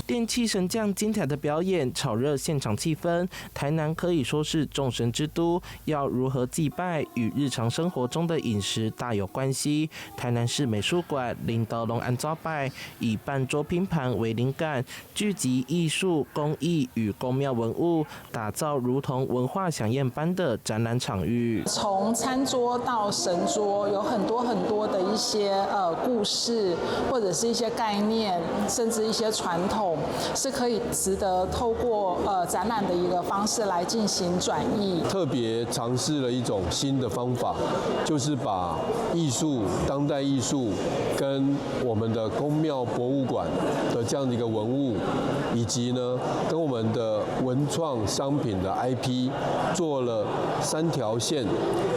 電器神將精彩的表演炒熱現場氣氛。台南可以說是眾神之都，要如何祭拜與日常生活中的飲食大有關係。台南市美術館領導龍安招拜，以半桌拼盤為靈感，聚集藝術、工藝與宮廟文物，打造如同文化饗宴般的展覽場域。從餐桌到神桌，有很多的一些故事，或者是一些概念，甚至一些傳統，是可以值得透過展覽的一個方式來進行轉譯。特別嘗試了一種新的方法，就是把藝術、當代藝術跟我們的宮廟博物館的這樣的一個文物，以及呢跟我們的文創商品的 IP 做了3條線、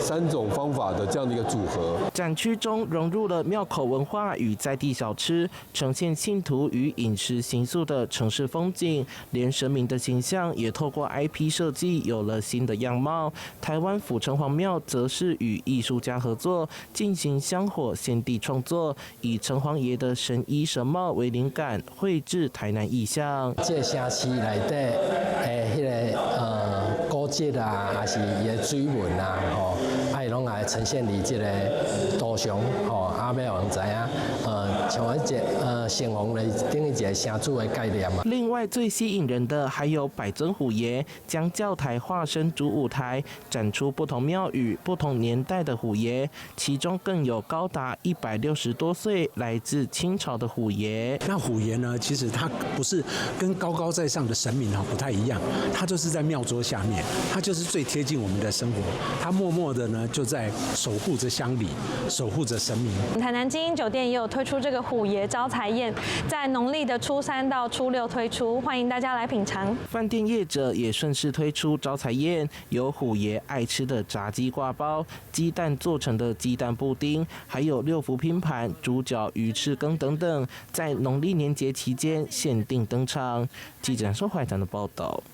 3種方法的這樣的一個組合。展區中融入了廟口文化與在地小吃，呈現信徒與飲食形塑的城市風景，連神明的形象也透過 IP 設計有了新的樣貌。台灣府城隍廟則是與藝術家合作，進行香火現地創作，以城隍爺的神衣神帽為靈感，繪製台南意象。這個城市內底古蹟啊，還是伊個水文啊，吼，啊，伊攏來呈現你這個圖像，吼，啊，要讓人知影，像一個城隍的等於一個城主的概念嘛。另外，最吸引人的還有百尊虎爺將教台化身主舞台，展出不同廟宇、不同年代的虎爺，其中更有高達160多歲，來自清朝的虎爺。那虎爺呢，其實他不是跟高高在上的神明不太一樣，他就是在廟桌下面，他就是最貼近我們的生活，他默默的呢就在守護着鄉里，守護着神明。台南晶英酒店也有推出這個虎爺招財宴，在農曆的初3到初6推出，歡迎大家來品嘗。飯店業者也順勢推出招財宴，有虎爺愛吃的炸雞掛包、雞蛋做成的雞蛋布丁，還有6福拼盤、豬腳、魚翅羹等等，在農曆年節期間限定登場。記者說懷談的報道。